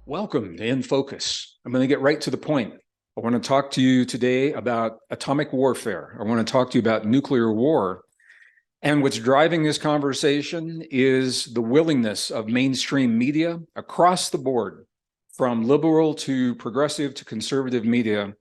Welcome to InFocus. I'm going to get right to the point. I want to talk to you today about atomic warfare. I want to talk to you about nuclear war. And what's driving this conversation is the willingness of mainstream media across the board, from liberal to progressive to conservative media,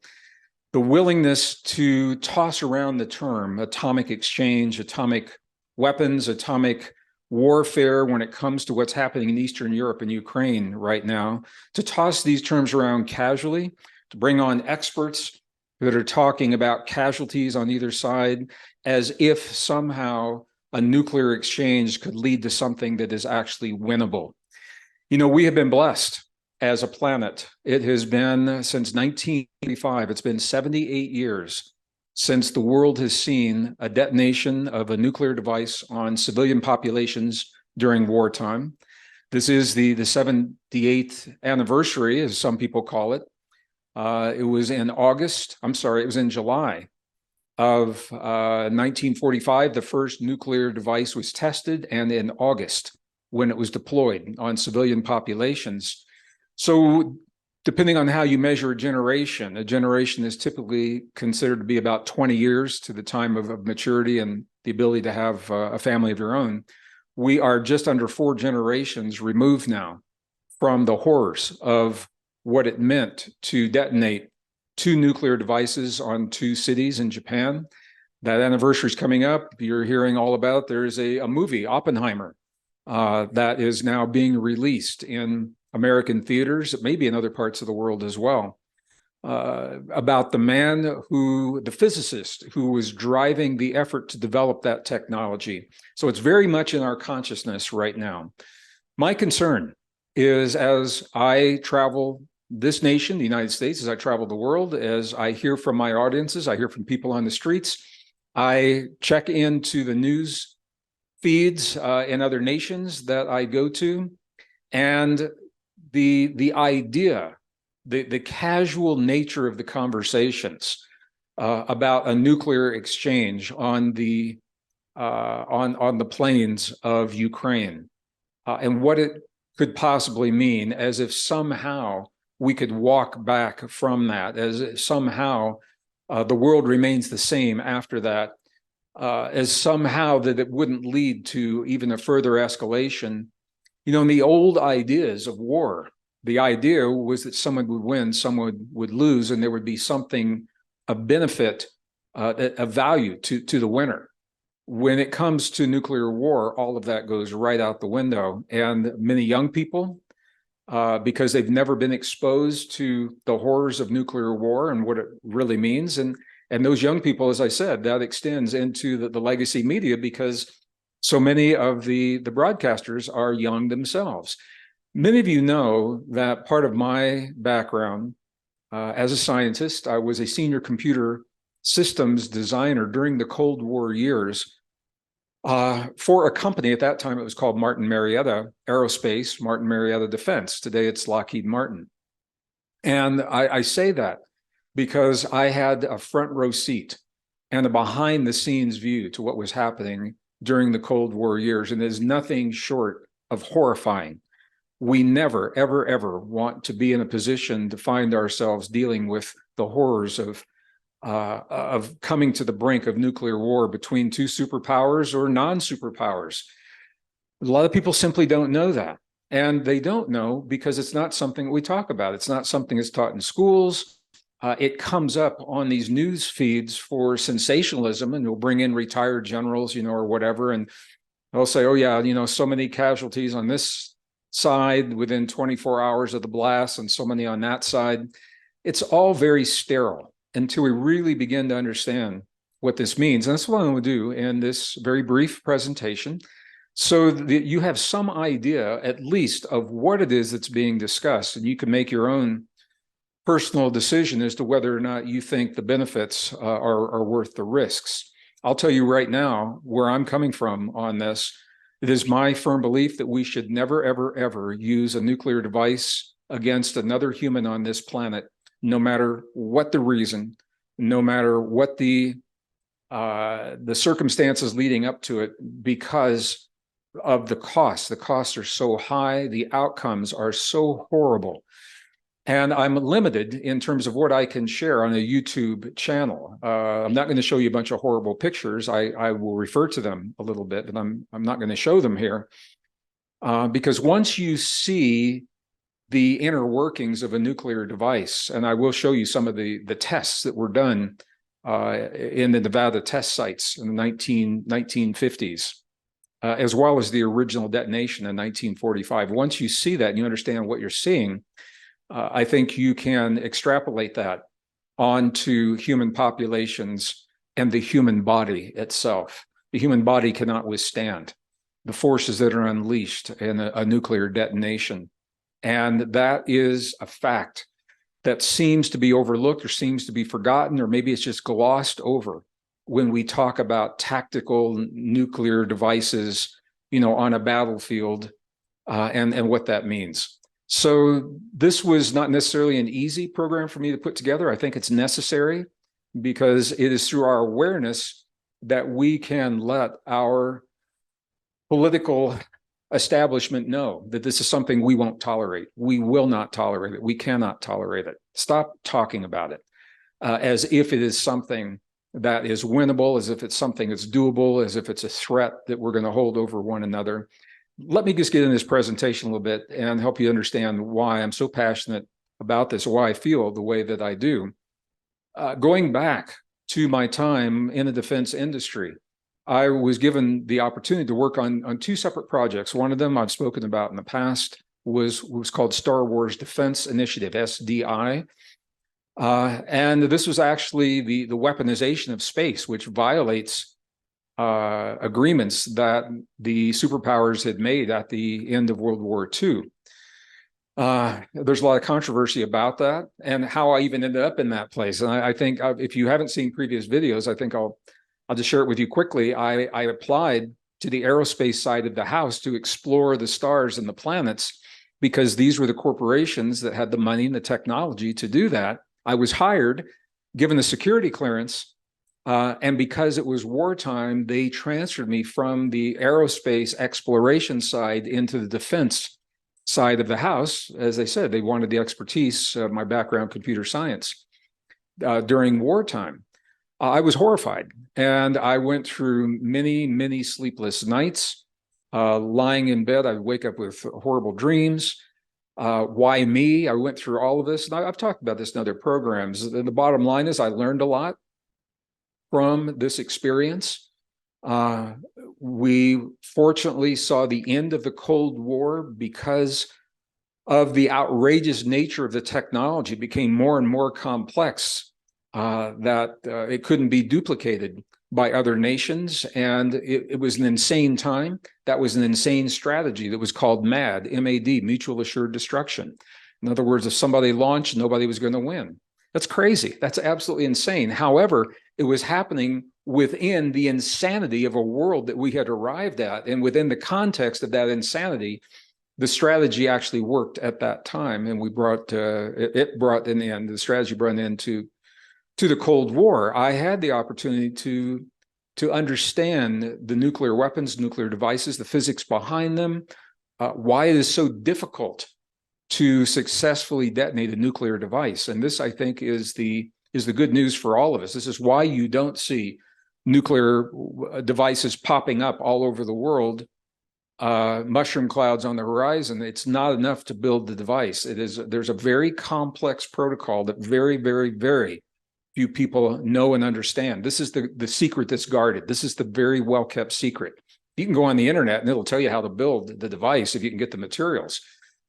the willingness to toss around the term atomic exchange, atomic weapons, atomic warfare when it comes to what's happening in Eastern Europe and Ukraine right now, to toss these terms around casually, to bring on experts that are talking about casualties on either side as if somehow a nuclear exchange could lead to something that is actually winnable. You know, we have been blessed as a planet. It has been since 1985, it's been 78 years since the world has seen a detonation of a nuclear device on civilian populations during wartime. This is the 78th anniversary, as some people call it. It was in July of 1945, the first nuclear device was tested, and in August, when it was deployed on civilian populations. So depending on how you measure a generation is typically considered to be about 20 years to the time of maturity and the ability to have a family of your own. We are just under 4 generations removed now from the horrors of what it meant to detonate 2 nuclear devices on 2 cities in Japan. That anniversary is coming up. You're hearing all about. There's a movie, Oppenheimer, that is now being released in American theaters, maybe in other parts of the world as well, about the physicist who was driving the effort to develop that technology. So it's very much in our consciousness right now. My concern is, as I travel this nation, the United States, as I travel the world, as I hear from my audiences, I hear from people on the streets, I check into the news feeds in other nations that I go to, and the idea, the casual nature of the conversations about a nuclear exchange on the plains of Ukraine, and what it could possibly mean, as if somehow we could walk back from that, as if somehow the world remains the same after that, as somehow that it wouldn't lead to even a further escalation. You know, in the old ideas of war, the idea was that someone would win, someone would lose, and there would be something, a benefit, a value to the winner. When it comes to nuclear war, all of that goes right out the window. And many young people, because they've never been exposed to the horrors of nuclear war and what it really means. And those young people, as I said, that extends into the legacy media, because so many of the broadcasters are young themselves. Many of you know that part of my background as a scientist, I was a senior computer systems designer during the Cold War years for a company. At that time, it was called Martin Marietta Aerospace, Martin Marietta Defense. Today, it's Lockheed Martin. And I say that because I had a front row seat and a behind the scenes view to what was happening during the Cold War years. And there's nothing short of horrifying. We never, ever, ever want to be in a position to find ourselves dealing with the horrors of coming to the brink of nuclear war between 2 superpowers or non-superpowers. A lot of people simply don't know that. And they don't know because it's not something we talk about. It's not something that's taught in schools. It comes up on these news feeds for sensationalism, and we'll bring in retired generals, or whatever, and they'll say, oh yeah, so many casualties on this side within 24 hours of the blast and so many on that side. It's all very sterile until we really begin to understand what this means. And that's what I'm going to do in this very brief presentation, so that you have some idea at least of what it is that's being discussed, and you can make your own personal decision as to whether or not you think the benefits are worth the risks. I'll tell you right now where I'm coming from on this. It is my firm belief that we should never, ever, ever use a nuclear device against another human on this planet, no matter what the reason, no matter what the circumstances leading up to it, because of the costs. The costs are so high, the outcomes are so horrible. And I'm limited in terms of what I can share on a YouTube channel. I'm not going to show you a bunch of horrible pictures. I will refer to them a little bit, but I'm not going to show them here. Because once you see the inner workings of a nuclear device, and I will show you some of the tests that were done in the Nevada test sites in the 1950s, as well as the original detonation in 1945. Once you see that and you understand what you're seeing, I think you can extrapolate that onto human populations and the human body itself. The human body cannot withstand the forces that are unleashed in a nuclear detonation. And that is a fact that seems to be overlooked or seems to be forgotten, or maybe it's just glossed over when we talk about tactical nuclear devices, on a battlefield, and what that means. So this was not necessarily an easy program for me to put together. I think it's necessary because it is through our awareness that we can let our political establishment know that this is something we won't tolerate. We will not tolerate it. We cannot tolerate it. Stop talking about it as if it is something that is winnable, as if it's something that's doable, as if it's a threat that we're going to hold over one another. Let me just get in this presentation a little bit and help you understand why I'm so passionate about this, why I feel the way that I do. Going back to my time in the defense industry, I was given the opportunity to work on two separate projects. One of them I've spoken about in the past was called Star Wars Defense Initiative, SDI. And this was actually the weaponization of space, which violates agreements that the superpowers had made at the end of World War II. There's a lot of controversy about that and how I even ended up in that place. And I think if you haven't seen previous videos, I think I'll just share it with you quickly. I applied to the aerospace side of the house to explore the stars and the planets because these were the corporations that had the money and the technology to do that. I was hired, given the security clearance, and because it was wartime, they transferred me from the aerospace exploration side into the defense side of the house. As they said, they wanted the expertise, my background, computer science, during wartime. I was horrified, and I went through many, many sleepless nights. Lying in bed, I would wake up with horrible dreams. Why me? I went through all of this, and I've talked about this in other programs. And the bottom line is I learned a lot from this experience. We fortunately saw the end of the Cold War because of the outrageous nature of the technology. It became more and more complex, that it couldn't be duplicated by other nations. And it was an insane time. That was an insane strategy that was called MAD, M-A-D, Mutual Assured Destruction. In other words, if somebody launched, nobody was going to win. That's crazy. That's absolutely insane. However, it was happening within the insanity of a world that we had arrived at. And within the context of that insanity, the strategy actually worked at that time. And we brought, it brought in the end, the strategy brought an end to the Cold War. I had the opportunity to understand the nuclear weapons, nuclear devices, the physics behind them, why it is so difficult to successfully detonate a nuclear device. And this, I think, is the good news for all of us. This is why you don't see nuclear devices popping up all over the world, mushroom clouds on the horizon. It's not enough to build the device. There's a very complex protocol that very, very, very few people know and understand. This is the secret that's guarded. This is the very well-kept secret. You can go on the internet and it'll tell you how to build the device if you can get the materials.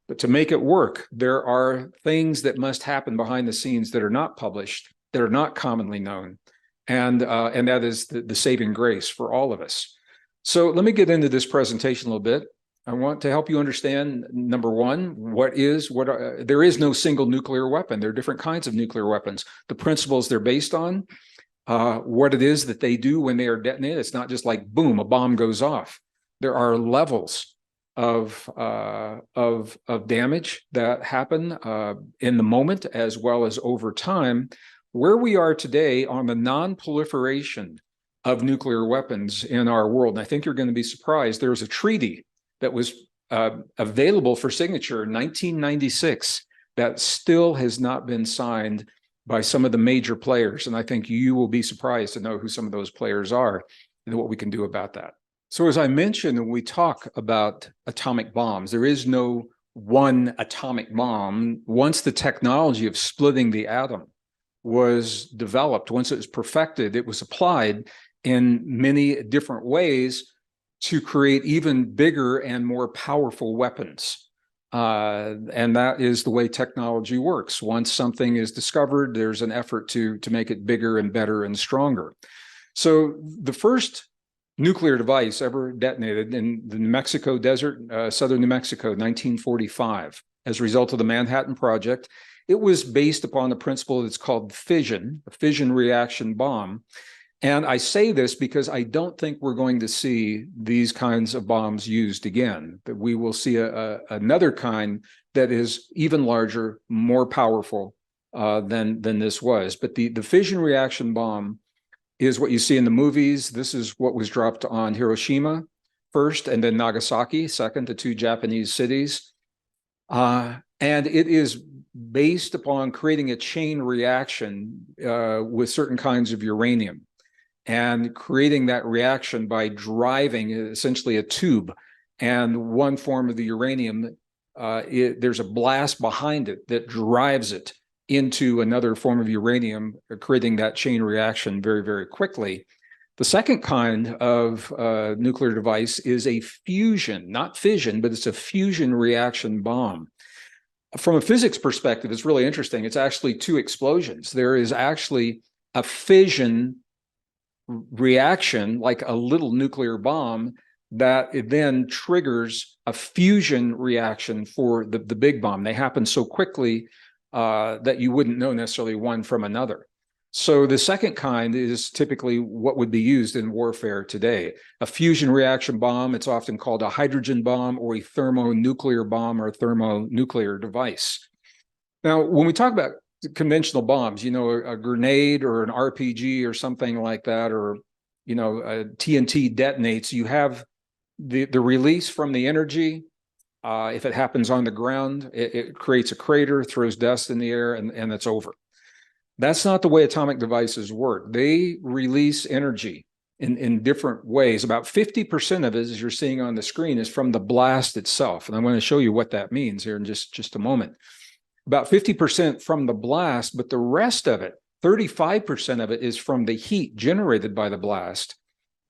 But to make it work, there are things that must happen behind the scenes that are not published, that are not commonly known. And that is the saving grace for all of us. So let me get into this presentation a little bit. I want to help you understand, number one, there is no single nuclear weapon. There are different kinds of nuclear weapons. The principles they're based on, what it is that they do when they are detonated. It's not just like, boom, a bomb goes off. There are levels of damage that happen in the moment as well as over time. Where we are today on the non-proliferation of nuclear weapons in our world, and I think you're going to be surprised, there's a treaty that was available for signature in 1996 that still has not been signed by some of the major players. And I think you will be surprised to know who some of those players are and what we can do about that. So as I mentioned, when we talk about atomic bombs, there is no one atomic bomb. Once the technology of splitting the atom was developed, once it was perfected, it was applied in many different ways to create even bigger and more powerful weapons. And that is the way technology works. Once something is discovered, there's an effort to make it bigger and better and stronger. So the first nuclear device ever detonated in the New Mexico desert, southern New Mexico, 1945, as a result of the Manhattan Project. It was based upon the principle that's called fission, a fission reaction bomb. And I say this because I don't think we're going to see these kinds of bombs used again, that we will see another kind that is even larger, more powerful than this was. But the fission reaction bomb is what you see in the movies. This is what was dropped on Hiroshima first, and then Nagasaki second, the two Japanese cities. And it is based upon creating a chain reaction with certain kinds of uranium, and creating that reaction by driving essentially a tube. And one form of the uranium, there's a blast behind it that drives it into another form of uranium, creating that chain reaction very, very quickly. The second kind of nuclear device is a fusion, not fission, but it's a fusion reaction bomb. From a physics perspective, it's really interesting. It's actually two explosions. There is actually a fission reaction, like a little nuclear bomb, that it then triggers a fusion reaction for the big bomb. They happen so quickly that you wouldn't know necessarily one from another. So the second kind is typically what would be used in warfare today. A fusion reaction bomb, it's often called a hydrogen bomb or a thermonuclear bomb or a thermonuclear device. Now, when we talk about conventional bombs, you know, a grenade or an RPG or something like that, or, you know, a TNT detonates, you have the release from the energy. If it happens on the ground, it creates a crater, throws dust in the air, and it's over. That's not the way atomic devices work. They release energy in different ways. About 50% of it, as you're seeing on the screen, is from the blast itself. And I'm going to show you what that means here in just a moment. About 50% from the blast, but the rest of it, 35% of it, is from the heat generated by the blast.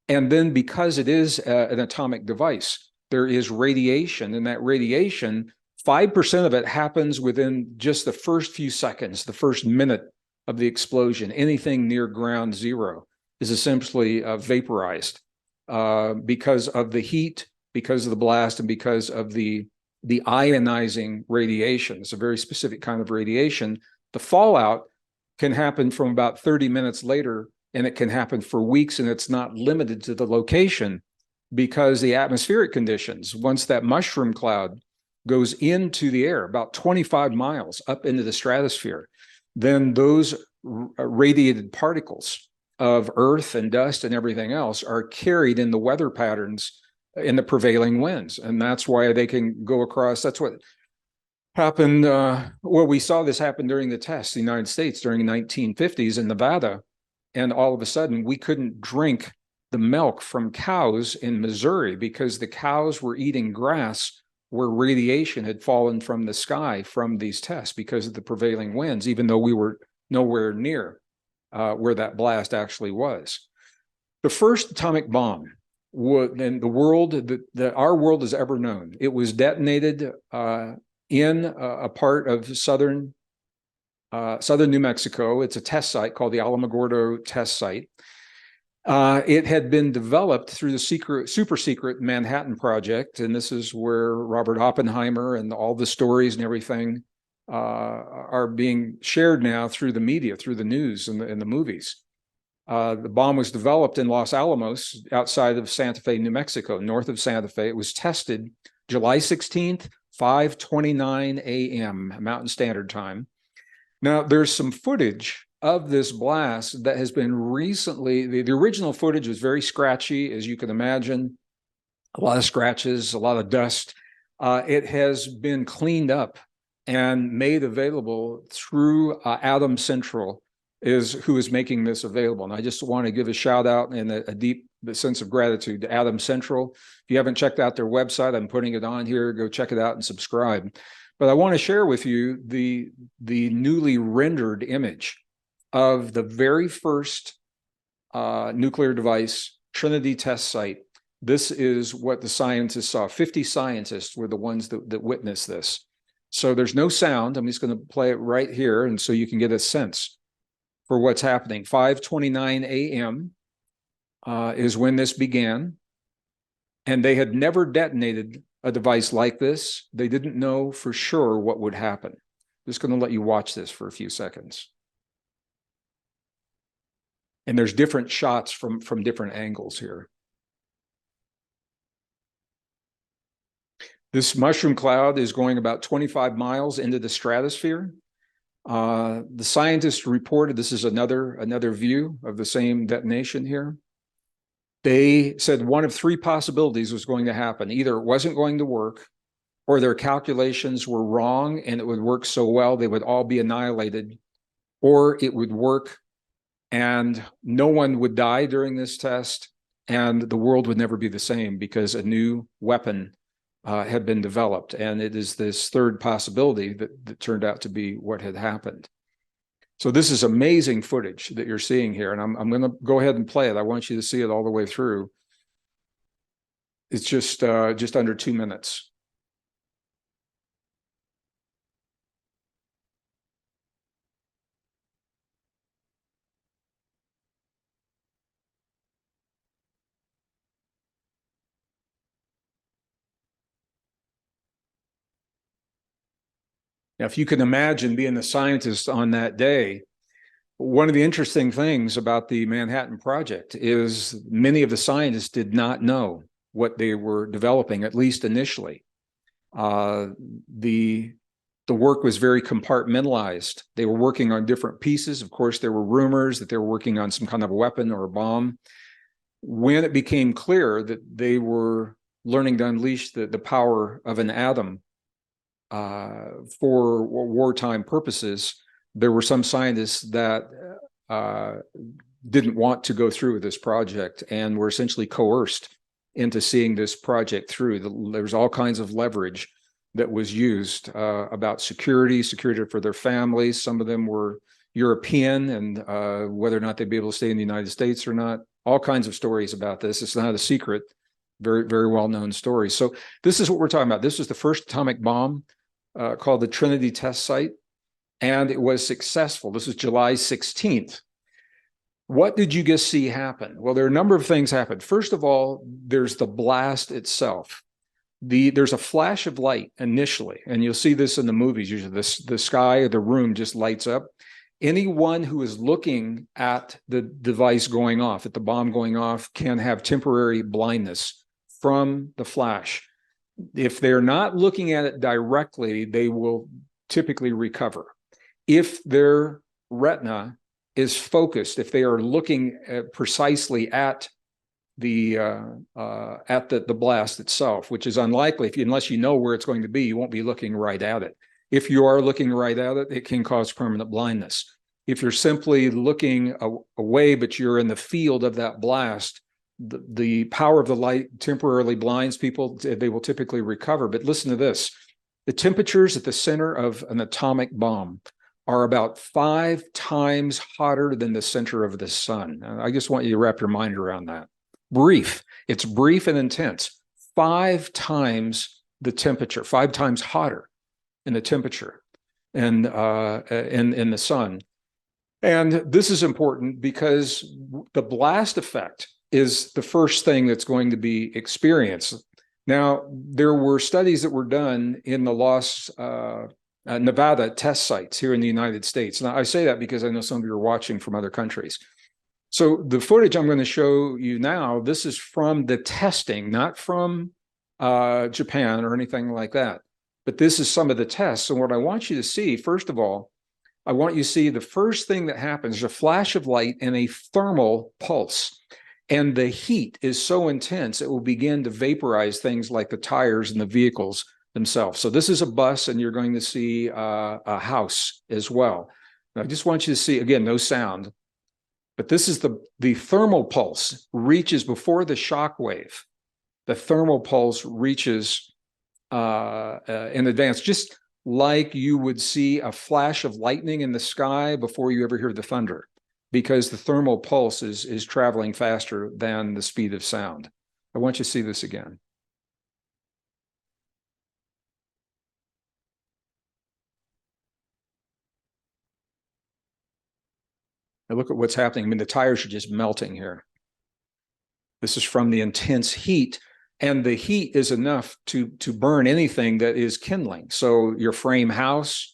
And then because it is an atomic device, there is radiation, and that radiation, 5% of it happens within just the first few seconds, the first minute of the explosion. Anything near ground zero is essentially vaporized because of the heat, because of the blast, and because of the ionizing radiation. It's a very specific kind of radiation. The fallout can happen from about 30 minutes later, and it can happen for weeks, and it's not limited to the location, because the atmospheric conditions, once that mushroom cloud goes into the air about 25 miles up into the stratosphere, then those radiated particles of earth and dust and everything else are carried in the weather patterns in the prevailing winds. And that's why they can go across. That's what happened. Well, we saw this happen during the tests in the United States during the 1950s in Nevada. And all of a sudden, we couldn't drink the milk from cows in Missouri because the cows were eating grass where radiation had fallen from the sky from these tests because of the prevailing winds, even though we were nowhere near where that blast actually was. The first atomic bomb in the world that our world has ever known, it was detonated in a part of southern New Mexico. It's a test site called the Alamogordo test site. It had been developed through the super secret Manhattan Project, and this is where Robert Oppenheimer and all the stories and everything are being shared now through the media, through the news and the movies. The bomb was developed in Los Alamos, outside of Santa Fe, New Mexico, north of Santa Fe. It was tested July 16th, 5:29 a.m. Mountain Standard Time. Now, there's some footage of this blast that has been recently, the original footage was very scratchy, as you can imagine. a lot of scratches, a lot of dust. It has been cleaned up and made available through Atom Central, who is making this available. And I just want to give a shout out and a deep sense of gratitude to Atom Central. If you haven't checked out their website, I'm putting it on here. Go check it out and subscribe. But I want to share with you the newly rendered image of the very first nuclear device, Trinity test site. This is what the scientists saw. 50 scientists were the ones that witnessed this. So there's no sound. I'm just going to play it right here, and so you can get a sense for what's happening. 5:29 a.m. Is when this began, and they had never detonated a device like this. They didn't know for sure what would happen. I'm just going to let you watch this for a few seconds. And there's different shots from different angles here. This mushroom cloud is going about 25 miles into the stratosphere. The scientists reported, this is another view of the same detonation here. They said one of three possibilities was going to happen. Either it wasn't going to work, or their calculations were wrong and it would work so well they would all be annihilated, or it would work and no one would die during this test and the world would never be the same because a new weapon had been developed. And it is this third possibility that turned out to be what had happened. So this is amazing footage that you're seeing here, and I'm going to go ahead and play it. I want you to see it all the way through. It's just under 2 minutes. Now, if you can imagine being a scientist on that day, one of the interesting things about the Manhattan Project is many of the scientists did not know what they were developing, at least initially. The work was very compartmentalized. They were working on different pieces. Of course, there were rumors that they were working on some kind of a weapon or a bomb. When it became clear that they were learning to unleash the power of an atom for wartime purposes, there were some scientists that didn't want to go through with this project and were essentially coerced into seeing this project through. There's all kinds of leverage that was used about security for their families. Some of them were European, and whether or not they'd be able to stay in the United States or not. All kinds of stories about this. It's not a secret, very, very well-known stories. So this is what we're talking about. This was the first atomic bomb called the Trinity test site, and it was successful. This was July 16th. What did you just see happen? Well, there are a number of things happened. First of all, there's the blast itself. There's a flash of light initially, and you'll see this in the movies. Usually the sky or the room just lights up. Anyone who is looking at the device going off, at the bomb going off, can have temporary blindness from the flash. If they're not looking at it directly, they will typically recover. If their retina is focused, if they are looking precisely at the blast itself, which is unlikely, unless you know where it's going to be, you won't be looking right at it. If you are looking right at it, it can cause permanent blindness. If you're simply looking away, but you're in the field of that blast, the power of the light temporarily blinds people. They will typically recover. But listen to this. The temperatures at the center of an atomic bomb are about 5 times hotter than the center of the sun. I just want you to wrap your mind around that. Brief. It's brief and intense. 5 times the temperature, 5 times hotter in the temperature and in the sun. And this is important because the blast effect is the first thing that's going to be experienced. Now, there were studies that were done in the Nevada test sites here in the United States. Now, I say that because I know some of you are watching from other countries. So the footage I'm going to show you now, this is from the testing, not from Japan or anything like that. But this is some of the tests. And what I want you to see, first of all, I want you to see the first thing that happens is a flash of light and a thermal pulse. And the heat is so intense, it will begin to vaporize things like the tires and the vehicles themselves. So this is a bus, and you're going to see a house as well. Now, I just want you to see, again, no sound, but this is the thermal pulse reaches before the shock wave. The thermal pulse reaches in advance, just like you would see a flash of lightning in the sky before you ever hear the thunder, because the thermal pulse is traveling faster than the speed of sound. I want you to see this again. Now look at what's happening. I mean, the tires are just melting here. This is from the intense heat, and the heat is enough to burn anything that is kindling. So your frame house,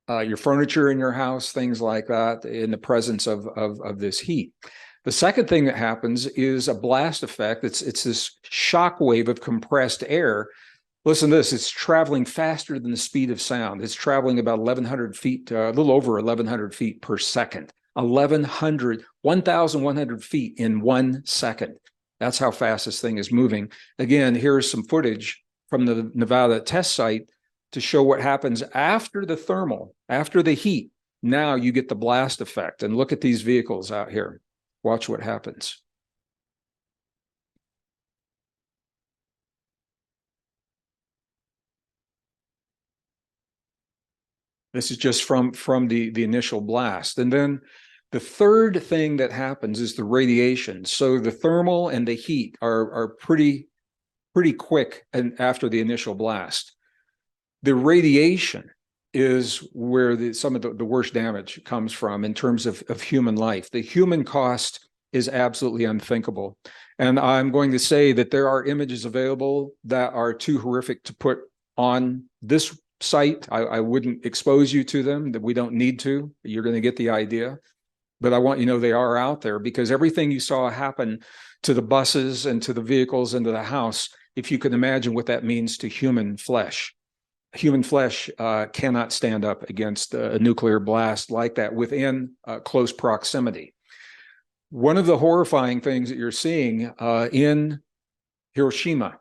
your furniture in your house, things like that, in the presence of this heat. The second thing that happens is a blast effect. It's this shock wave of compressed air. Listen to this, it's traveling faster than the speed of sound. It's traveling about 1,100 feet, a little over 1,100 feet per second. 1,100 feet in 1 second. That's how fast this thing is moving. Again, here's some footage from the Nevada test site to show what happens after the thermal, after the heat. Now you get the blast effect. And look at these vehicles out here. Watch what happens. This is just from the initial blast. And then the third thing that happens is the radiation. So the thermal and the heat are pretty quick and after the initial blast. The radiation is where some of the worst damage comes from in terms of human life. The human cost is absolutely unthinkable. And I'm going to say that there are images available that are too horrific to put on this site. I wouldn't expose you to them, that we don't need to. You're going to get the idea. But I want you to know they are out there, because everything you saw happen to the buses and to the vehicles and to the house, if you can imagine what that means to human flesh. Human flesh cannot stand up against a nuclear blast like that within close proximity. One of the horrifying things that you're seeing in Hiroshima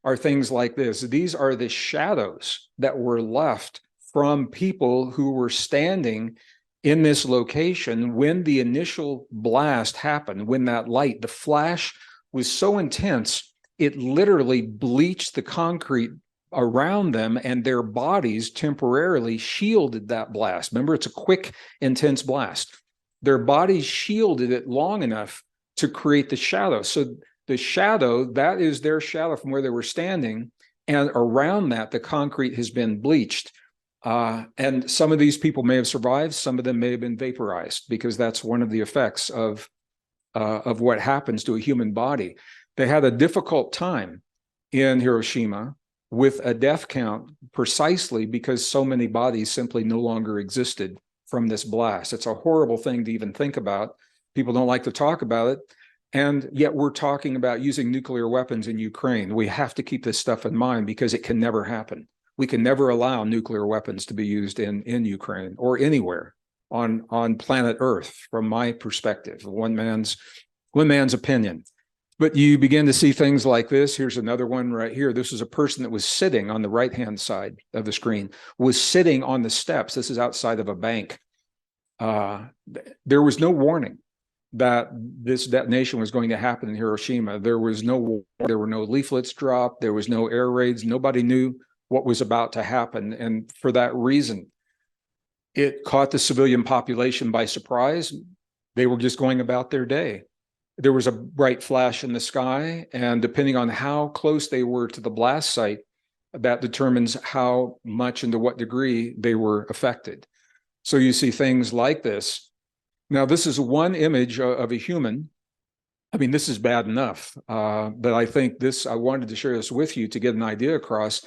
are things like this. These are the shadows that were left from people who were standing in this location when the initial blast happened, when that light, the flash was so intense, it literally bleached the concrete around them, and their bodies temporarily shielded that blast. Remember, it's a quick, intense blast. Their bodies shielded it long enough to create the shadow. So the shadow, that is their shadow from where they were standing, and around that, the concrete has been bleached. And some of these people may have survived, some of them may have been vaporized, because that's one of the effects of what happens to a human body. They had a difficult time in Hiroshima with a death count, precisely because so many bodies simply no longer existed from this blast. It's a horrible thing to even think about. People don't like to talk about it. And yet we're talking about using nuclear weapons in Ukraine. We have to keep this stuff in mind, because it can never happen. We can never allow nuclear weapons to be used in Ukraine or anywhere on planet Earth, from my perspective, one man's opinion. But you begin to see things like this. Here's another one right here. This is a person that was sitting on the right-hand side of the screen, was sitting on the steps. This is outside of a bank. There was no warning that this detonation was going to happen in Hiroshima. There were no leaflets dropped. There was no air raids. Nobody knew what was about to happen. And for that reason, it caught the civilian population by surprise. They were just going about their day. There was a bright flash in the sky, and depending on how close they were to the blast site, that determines how much and to what degree they were affected. So you see things like this. Now, this is one image of a human. I mean, this is bad enough, but I think I wanted to share this with you to get an idea across.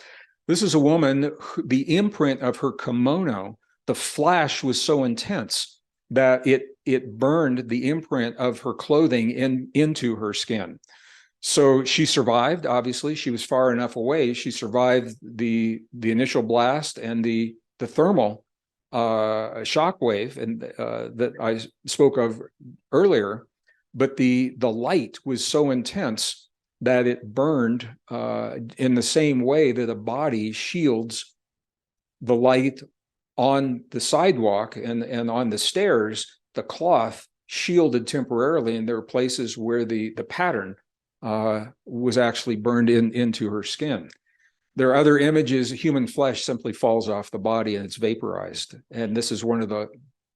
This is a woman, the imprint of her kimono, the flash was so intense that it burned the imprint of her clothing into her skin. So she survived. Obviously, she was far enough away. She survived the initial blast and the thermal shock wave and that I spoke of earlier. but the light was so intense that it burned in the same way that a body shields the light on the sidewalk and on the stairs. The cloth shielded temporarily, and there were places where the pattern was actually burned into her skin. There are other images. Human flesh simply falls off the body and it's vaporized, and this is one of the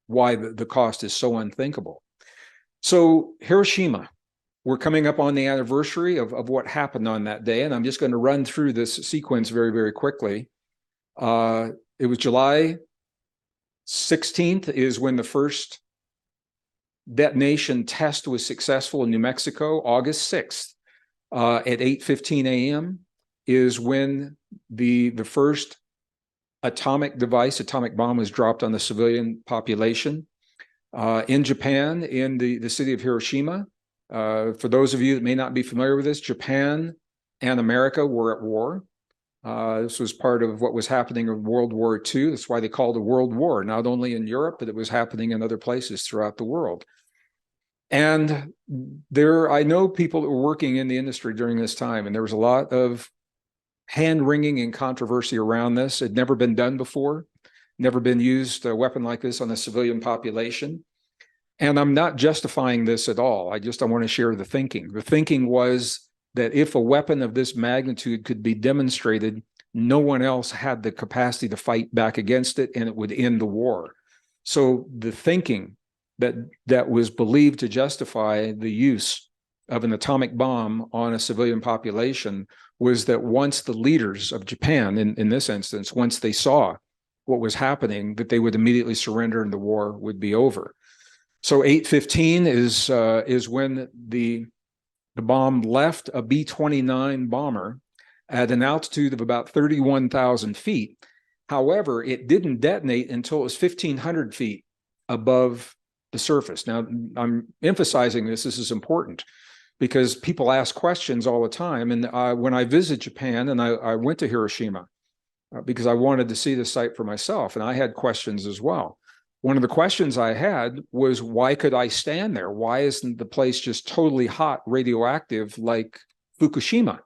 why the cost is so unthinkable. So Hiroshima, we're coming up on the anniversary of what happened on that day, and I'm just going to run through this sequence very, very quickly. It was July 16th is when the first detonation test was successful in New Mexico. August 6th at 8:15 a.m. is when the first atomic bomb was dropped on the civilian population. In Japan, in the city of Hiroshima, for those of you that may not be familiar with this, Japan and America were at war. This was part of what was happening in World War II. That's why they called it a world war, not only in Europe, but it was happening in other places throughout the world. And I know people that were working in the industry during this time, and there was a lot of hand-wringing and controversy around this. It had never been done before, never been used, a weapon like this on a civilian population. And I'm not justifying this at all. I want to share the thinking. The thinking was that if a weapon of this magnitude could be demonstrated, no one else had the capacity to fight back against it, and it would end the war. So the thinking that was believed to justify the use of an atomic bomb on a civilian population was that once the leaders of Japan, in this instance, once they saw what was happening, that they would immediately surrender and the war would be over. So 8:15 is when the bomb left a B-29 bomber at an altitude of about 31,000 feet. However, it didn't detonate until it was 1,500 feet above the surface. Now, I'm emphasizing this is important because people ask questions all the time. And when I visit Japan, and I went to Hiroshima because I wanted to see the site for myself, and I had questions as well. One of the questions I had was, why could I stand there? Why isn't the place just totally hot, radioactive like Fukushima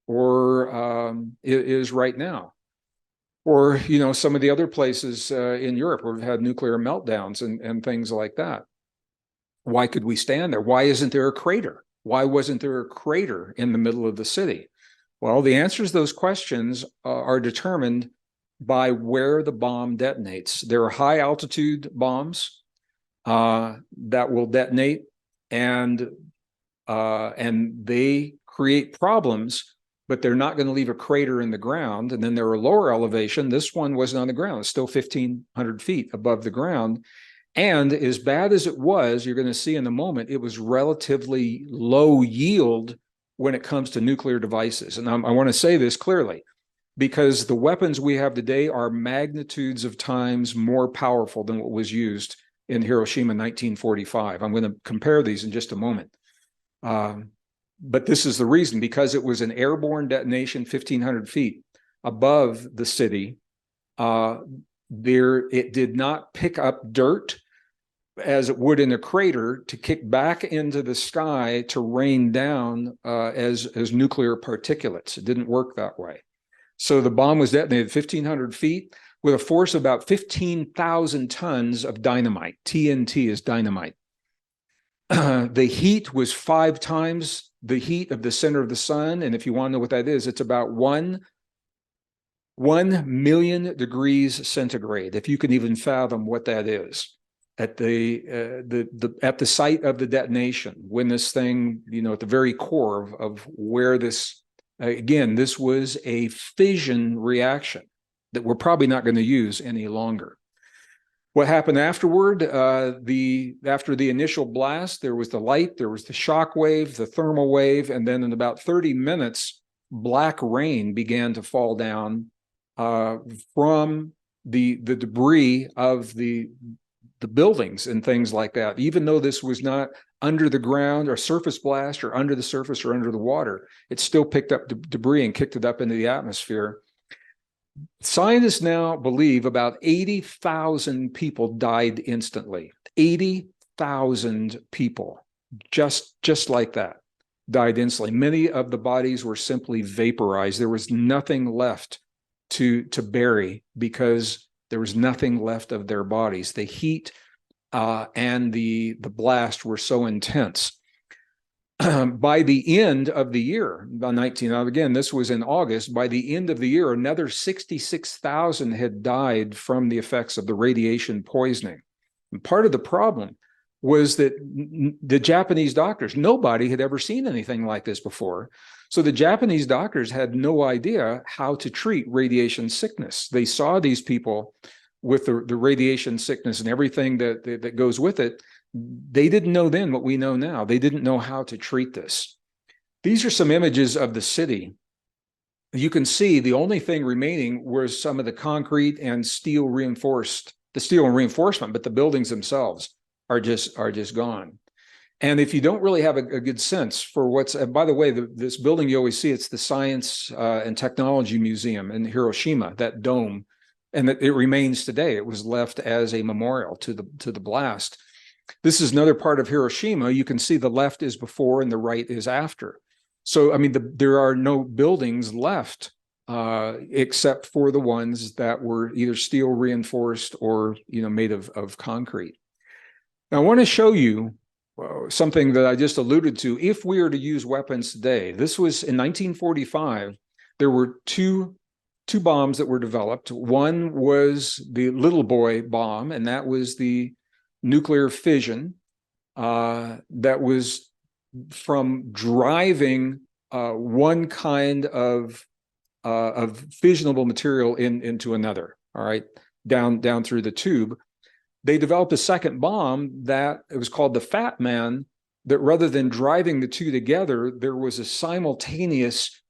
or is right now? Or, some of the other places in Europe where we've had nuclear meltdowns and things like that. Why could we stand there? Why isn't there a crater? Why wasn't there a crater in the middle of the city? Well, the answers to those questions are determined by where the bomb detonates. There are high altitude bombs that will detonate, and they create problems, but they're not going to leave a crater in the ground. And then there are lower elevation. This one wasn't on the ground. It's still 1,500 feet above the ground. And as bad as it was, you're going to see in a moment, it was relatively low yield when it comes to nuclear devices. And I want to say this clearly, because the weapons we have today are magnitudes of times more powerful than what was used in Hiroshima in 1945. I'm going to compare these in just a moment. But this is the reason, because it was an airborne detonation 1,500 feet above the city. It did not pick up dirt as it would in a crater to kick back into the sky to rain down as nuclear particulates. It didn't work that way. So the bomb was detonated 1,500 feet with a force of about 15,000 tons of dynamite. TNT is dynamite. The heat was 5 times the heat of the center of the sun. And if you want to know what that is, it's about 1 million degrees centigrade, if you can even fathom what that is. At the site of the detonation, when this thing, at the very core of where this, again, this was a fission reaction that we're probably not going to use any longer. What happened afterward? After the initial blast, there was the light, there was the shock wave, the thermal wave, and then in about 30 minutes, black rain began to fall down from the debris of the buildings and things like that. Even though this was not under the ground or surface blast or under the surface or under the water, it still picked up debris and kicked it up into the atmosphere. Scientists now believe about 80,000 people died instantly. 80,000 people just like that, died instantly. Many of the bodies were simply vaporized. There was nothing left to bury because there was nothing left of their bodies. The heat and the blast were so intense. By the end of the year, again, this was in August, by the end of the year, another 66,000 had died from the effects of the radiation poisoning. And part of the problem was that the Japanese doctors, nobody had ever seen anything like this before. So the Japanese doctors had no idea how to treat radiation sickness. They saw these people with the radiation sickness and everything that goes with it. They didn't know then what we know now. They didn't know how to treat this. These are some images of the city. You can see the only thing remaining was some of the concrete and steel reinforcement, but the buildings themselves are just gone. And if you don't really have a good sense for what's, and by the way, this building you always see, it's the Science and Technology Museum in Hiroshima, that dome, and it remains today. It was left as a memorial to the blast. This is another part of Hiroshima. You can see the left is before and the right is after. So, I mean, there are no buildings left except for the ones that were either steel reinforced or, made of concrete. Now, I want to show you something that I just alluded to. If we are to use weapons today, this was in 1945, there were two bombs that were developed. One was the little boy bomb, and that was the nuclear fission that was from driving one kind of fissionable material into another, all right, down through the tube. They developed a second bomb that it was called the Fat Man, that rather than driving the two together, there was a simultaneous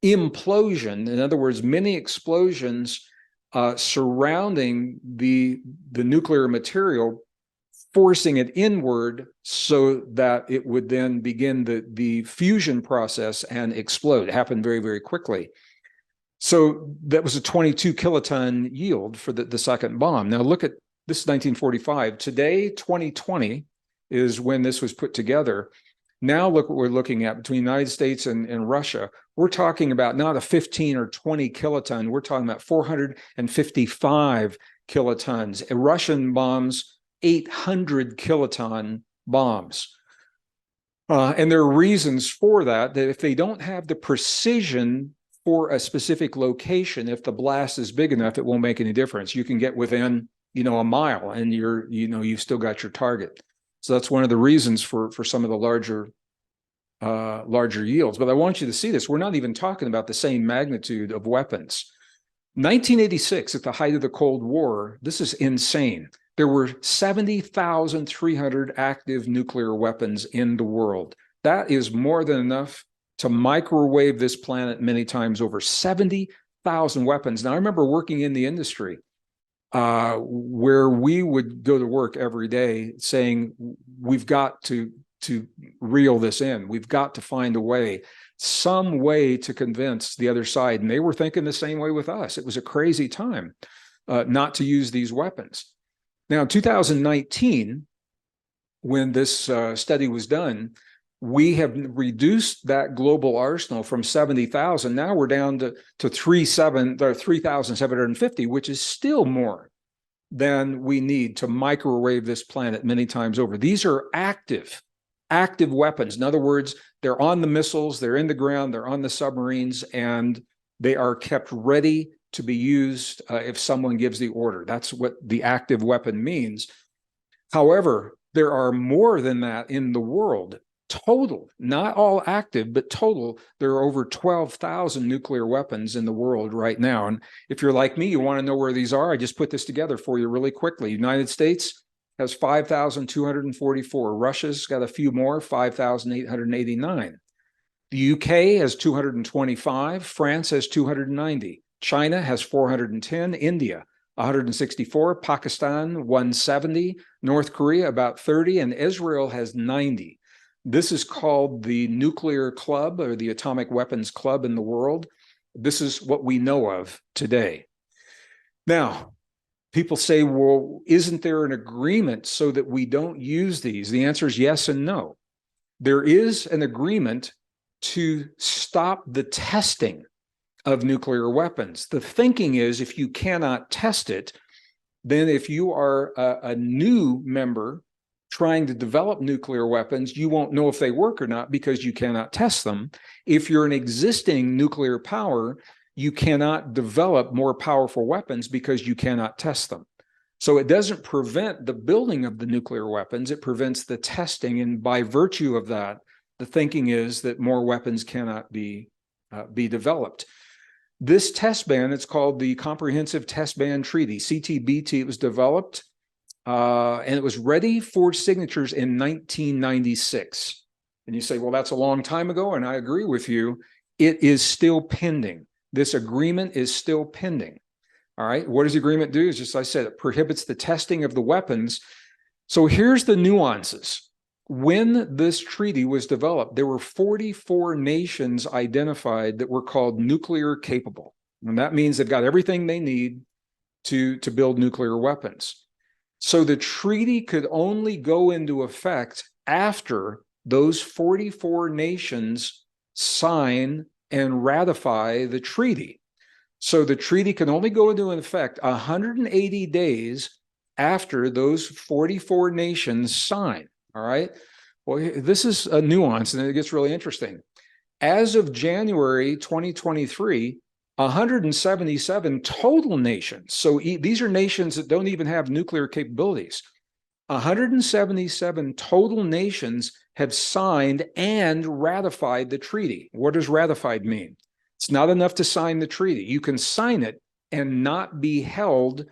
implosion. In other words, many explosions surrounding the nuclear material, forcing it inward so that it would then begin the fusion process and explode. It happened very, very quickly. So that was a 22 kiloton yield for the second bomb. Now look at this, is 1945. Today, 2020 is when this was put together. Now look what we're looking at between the United States and Russia. We're talking about not a 15 or 20 kiloton. We're talking about 455 kilotons. Russian bombs, 800 kiloton bombs. And there are reasons for that if they don't have the precision for a specific location, if the blast is big enough, it won't make any difference. You can get within, a mile and you've still got your target. So that's one of the reasons for some of the larger yields. But I want you to see this. We're not even talking about the same magnitude of weapons. 1986, at the height of the Cold War, this is insane. There were 70,300 active nuclear weapons in the world. That is more than enough to microwave this planet many times over. 70,000 weapons. Now, I remember working in the industry where we would go to work every day saying, we've got to reel this in. We've got to find a way, some way to convince the other side. And they were thinking the same way with us. It was a crazy time not to use these weapons. Now, in 2019, when this study was done, we have reduced that global arsenal from 70,000. Now we're down to 3,750, which is still more than we need to microwave this planet many times over. These are active weapons. In other words, they're on the missiles, they're in the ground, they're on the submarines, and they are kept ready to be used if someone gives the order. That's what the active weapon means. However, there are more than that in the world. Total, not all active, but total, there are over 12,000 nuclear weapons in the world right now. And if you're like me, you want to know where these are, I just put this together for you really quickly. United States has 5,244. Russia's got a few more, 5,889. The UK has 225. France has 290. China has 410. India, 164. Pakistan, 170. North Korea, about 30. And Israel has 90. This is called the nuclear club, or the atomic weapons club in the world. This is what we know of today. Now, people say, well, isn't there an agreement so that we don't use these? The answer is yes and no. there is an agreement to stop the testing of nuclear weapons. The thinking is if you cannot test it, then if you are a new member trying to develop nuclear weapons, you won't know if they work or not because you cannot test them. If you're an existing nuclear power, you cannot develop more powerful weapons because you cannot test them. So it doesn't prevent the building of the nuclear weapons, it prevents the testing. And by virtue of that, the thinking is that more weapons cannot be developed. This test ban, it's called the Comprehensive Test Ban Treaty, CTBT. It was developed and it was ready for signatures in 1996. And you say, well, that's a long time ago, and I agree with you. It is still pending. This agreement is still pending. All right, what does the agreement do? It's just, I said, it prohibits the testing of the weapons. So here's the nuances. When this treaty was developed, there were 44 nations identified that were called nuclear capable. And that means they've got everything they need to build nuclear weapons. So the treaty could only go into effect after those 44 nations sign and ratify the treaty. So the treaty can only go into effect 180 days after those 44 nations sign. All right. Well, this is a nuance, and it gets really interesting. As of January 2023, 177 total nations, so these are nations that don't even have nuclear capabilities, 177 total nations have signed and ratified the treaty. What does ratified mean? It's not enough to sign the treaty. You can sign it and not be held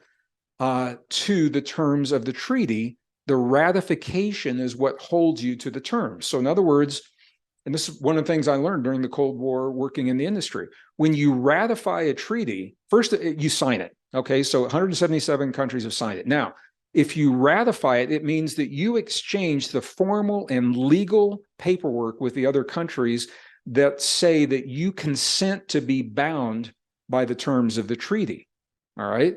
to the terms of the treaty. The ratification is what holds you to the terms. So in other words, and this is one of the things I learned during the Cold War working in the industry, when you ratify a treaty, first you sign it, okay? So 177 countries have signed it. Now, if you ratify it, it means that you exchange the formal and legal paperwork with the other countries that say that you consent to be bound by the terms of the treaty, all right?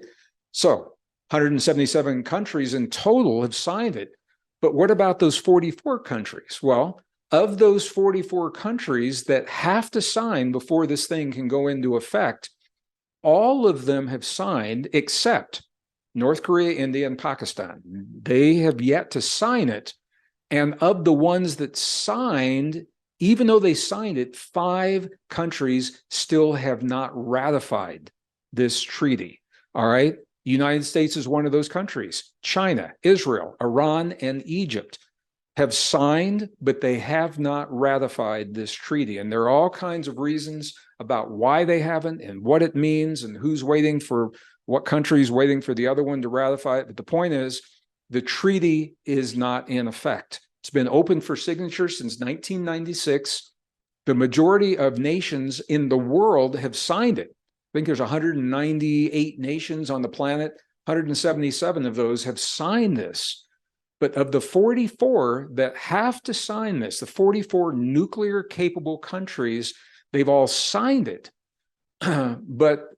So 177 countries in total have signed it. But what about those 44 countries? Well, of those 44 countries that have to sign before this thing can go into effect, all of them have signed except North Korea, India, and Pakistan. They have yet to sign it. And of the ones that signed, even though they signed it, 5 countries still have not ratified this treaty, all right? The United States is one of those countries. China, Israel, Iran, and Egypt have signed, but they have not ratified this treaty. And there are all kinds of reasons about why they haven't and what it means and who's waiting for what country is waiting for the other one to ratify it. But the point is, the treaty is not in effect. It's been open for signature since 1996. The majority of nations in the world have signed it. I think there's 198 nations on the planet. 177 of those have signed this. But of the 44 that have to sign this, the 44 nuclear capable countries, they've all signed it. But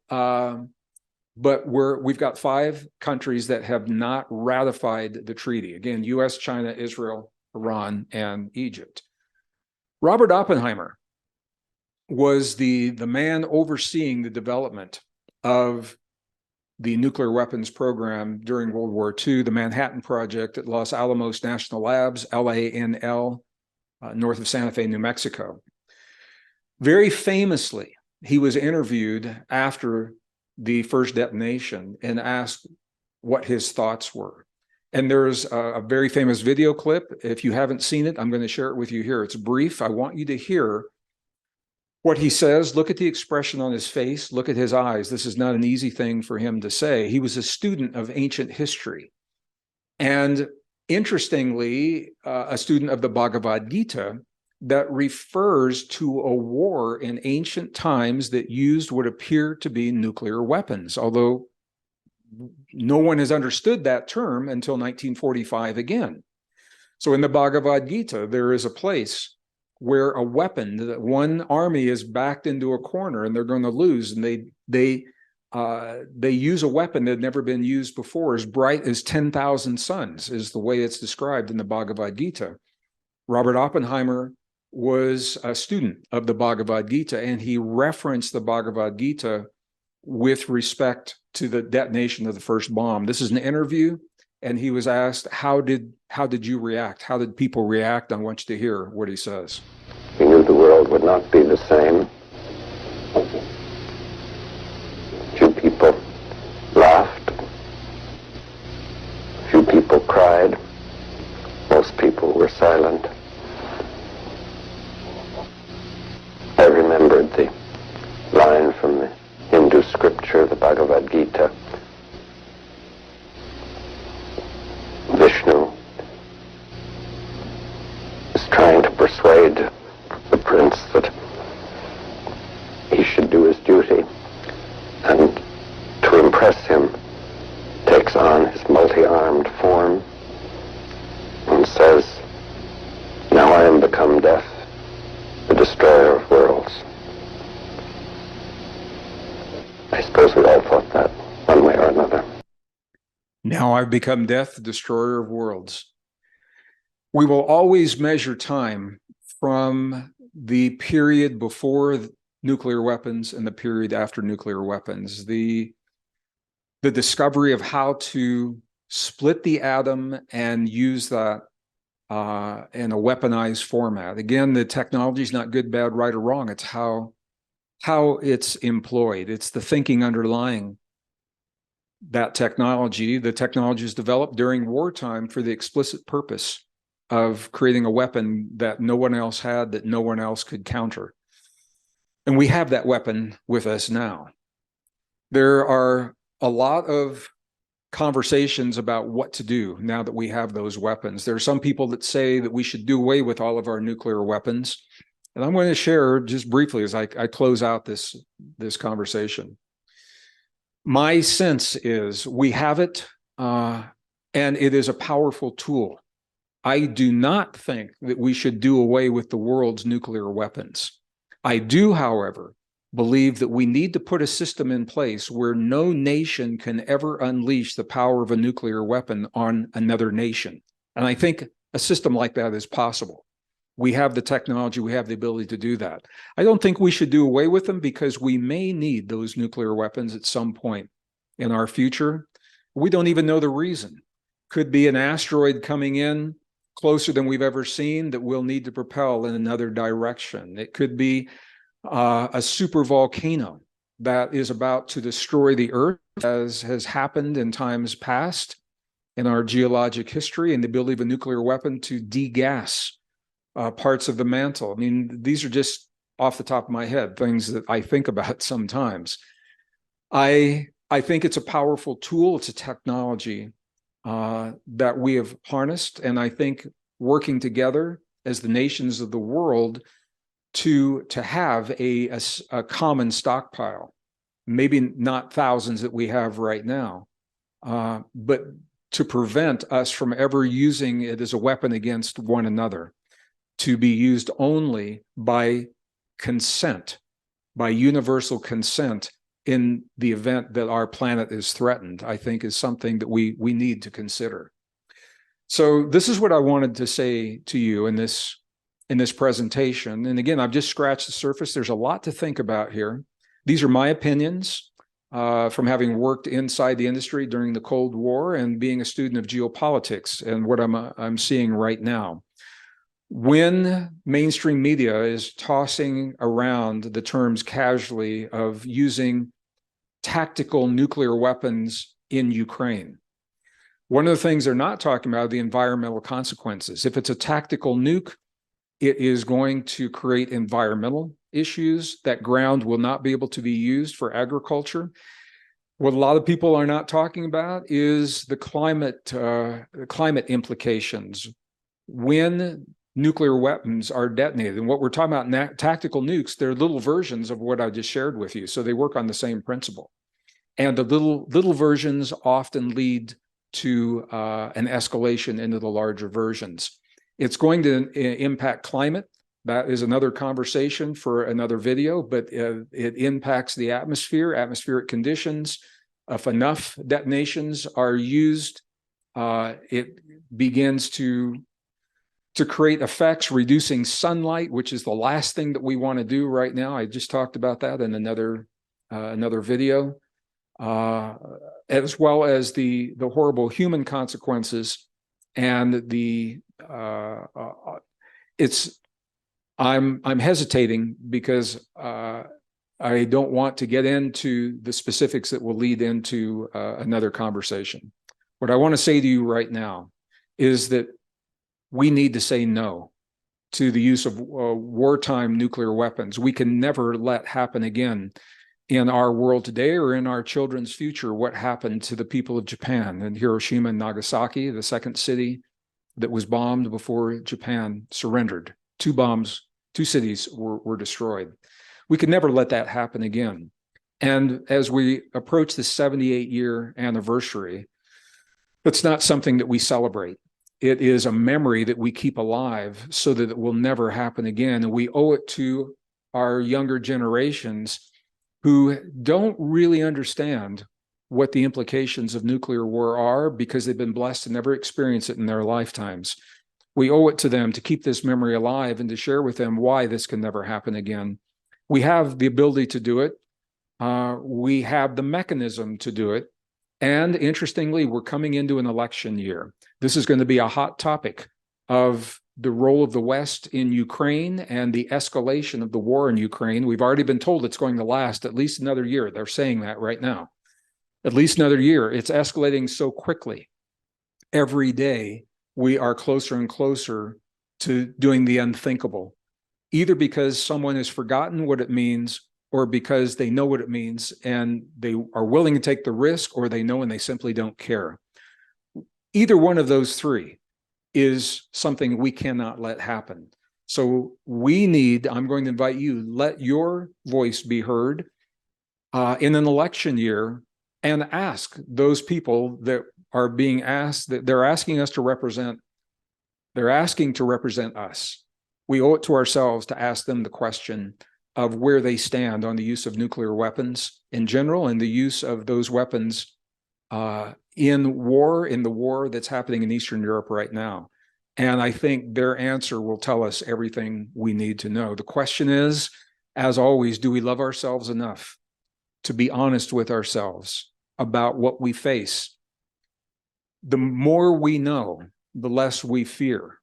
we've got 5 countries that have not ratified the treaty. Again, US, China, Israel, Iran, and Egypt. Robert Oppenheimer was the man overseeing the development of the nuclear weapons program during World War II, the Manhattan Project at Los Alamos National Labs, LANL, north of Santa Fe, New Mexico. Very famously, he was interviewed after the first detonation and asked what his thoughts were. And there's a very famous video clip. If you haven't seen it, I'm going to share it with you here. It's brief. I want you to hear what he says. Look at the expression on his face. Look at his eyes. This is not an easy thing for him to say. He was a student of ancient history. And interestingly, a student of the Bhagavad Gita that refers to a war in ancient times that used what appear to be nuclear weapons, although no one has understood that term until 1945 again. So in the Bhagavad Gita, there is a place where a weapon, that one army is backed into a corner and they're going to lose, and they use a weapon that had never been used before, as bright as 10,000 suns is the way it's described in the Bhagavad Gita. Robert Oppenheimer was a student of the Bhagavad Gita, and he referenced the Bhagavad Gita with respect to the detonation of the first bomb. This is an interview, and he was asked, how did you react? How did people react? I want you to hear what he says. He knew the world would not be the same. Few people laughed. Few people cried. Most people were silent. I remembered the line from the Hindu scripture, the Bhagavad Gita. Vishnu is trying to persuade the prince that he should do his duty, and to impress him takes on his multi-armed form and says, "Now I am become death, the destroyer of worlds." I suppose we all thought that one way or another. Now I've become death, the destroyer of worlds. We will always measure time from the period before nuclear weapons and the period after nuclear weapons. The discovery of how to split the atom and use that in a weaponized format. Again, the technology is not good, bad, right, or wrong. It's how it's employed. It's the thinking underlying that technology. The technology is developed during wartime for the explicit purpose of creating a weapon that no one else had, that no one else could counter. And we have that weapon with us now. There are a lot of conversations about what to do now that we have those weapons. There are some people that say that we should do away with all of our nuclear weapons. And I'm going to share just briefly as I close out this conversation. My sense is we have it, and it is a powerful tool. I do not think that we should do away with the world's nuclear weapons. I do, however, believe that we need to put a system in place where no nation can ever unleash the power of a nuclear weapon on another nation. And I think a system like that is possible. We have the technology, we have the ability to do that. I don't think we should do away with them because we may need those nuclear weapons at some point in our future. We don't even know the reason. Could be an asteroid coming in closer than we've ever seen that we'll need to propel in another direction. It could be a super volcano that is about to destroy the Earth, as has happened in times past in our geologic history, and the ability of a nuclear weapon to degas parts of the mantle. I mean, these are just off the top of my head, things that I think about sometimes. I think it's a powerful tool. It's a technology that we have harnessed, and I think working together as the nations of the world to have a common stockpile, maybe not thousands that we have right now, but to prevent us from ever using it as a weapon against one another, to be used only by consent, by universal consent in the event that our planet is threatened, I think is something that we need to consider. So this is what I wanted to say to you in this presentation. And again, I've just scratched the surface. There's a lot to think about here. These are my opinions from having worked inside the industry during the Cold War and being a student of geopolitics and what I'm seeing right now. When mainstream media is tossing around the terms casually of using tactical nuclear weapons in Ukraine, one of the things they're not talking about are the environmental consequences. If it's a tactical nuke, it is going to create environmental issues. That ground will not be able to be used for agriculture. What a lot of people are not talking about is the climate implications when nuclear weapons are detonated. And what we're talking about, tactical nukes, they're little versions of what I just shared with you. So they work on the same principle. And the little versions often lead to an escalation into the larger versions. It's going to impact climate. That is another conversation for another video, but it impacts the atmosphere, atmospheric conditions. If enough detonations are used, it begins to to create effects, reducing sunlight, which is the last thing that we want to do right now. I just talked about that in another video, as well as the horrible human consequences and the I'm hesitating because I don't want to get into the specifics that will lead into another conversation. What I want to say to you right now is that we need to say no to the use of wartime nuclear weapons. We can never let happen again in our world today or in our children's future what happened to the people of Japan and Hiroshima and Nagasaki, the second city that was bombed before Japan surrendered. Two cities were destroyed. We could never let that happen again. And as we approach the 78-year anniversary, it's not something that we celebrate. It is a memory that we keep alive so that it will never happen again. And we owe it to our younger generations who don't really understand what the implications of nuclear war are because they've been blessed to never experience it in their lifetimes. We owe it to them to keep this memory alive and to share with them why this can never happen again. We have the ability to do it. We have the mechanism to do it. And interestingly, we're coming into an election year. This is going to be a hot topic of the role of the West in Ukraine and the escalation of the war in Ukraine. We've already been told it's going to last at least another year. They're saying that right now. At least another year. It's escalating so quickly. Every day, we are closer and closer to doing the unthinkable, either because someone has forgotten what it means or because they know what it means and they are willing to take the risk, or they know and they simply don't care. Either one of those three is something we cannot let happen. So we need, I'm going to invite you, let your voice be heard in an election year, and ask those people that are being asked, that they're asking us to represent, they're asking to represent us. We owe it to ourselves to ask them the question of where they stand on the use of nuclear weapons in general and the use of those weapons in the war that's happening in Eastern Europe right now. And I think their answer will tell us everything we need to know. The question is, as always, do we love ourselves enough to be honest with ourselves about what we face? The more we know, the less we fear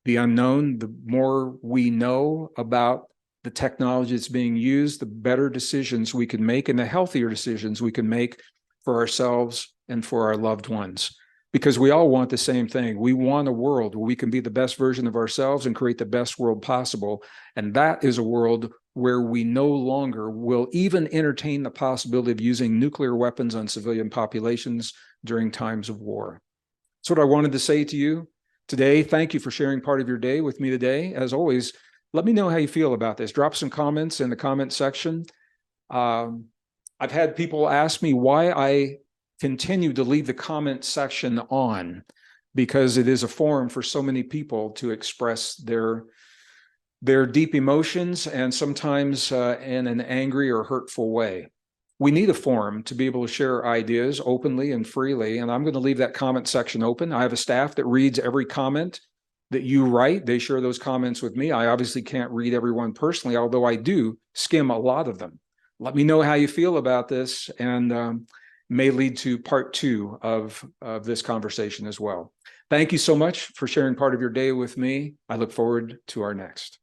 the unknown. The more we know about the technology that's being used, the better decisions we can make and the healthier decisions we can make for ourselves and for our loved ones. Because we all want the same thing. We want a world where we can be the best version of ourselves and create the best world possible. And that is a world where we no longer will even entertain the possibility of using nuclear weapons on civilian populations during times of war. That's what I wanted to say to you today. Thank you for sharing part of your day with me today. As always, let me know how you feel about this. Drop some comments in the comment section. I've had people ask me why I continue to leave the comment section on, because it is a forum for so many people to express their deep emotions, and sometimes in an angry or hurtful way. We need a forum to be able to share ideas openly and freely, and I'm going to leave that comment section open. I have a staff that reads every comment that you write. They share those comments with me. I obviously can't read everyone personally, although I do skim a lot of them. Let me know how you feel about this, and may lead to part 2 of this conversation as well. Thank you so much for sharing part of your day with me. I look forward to our next.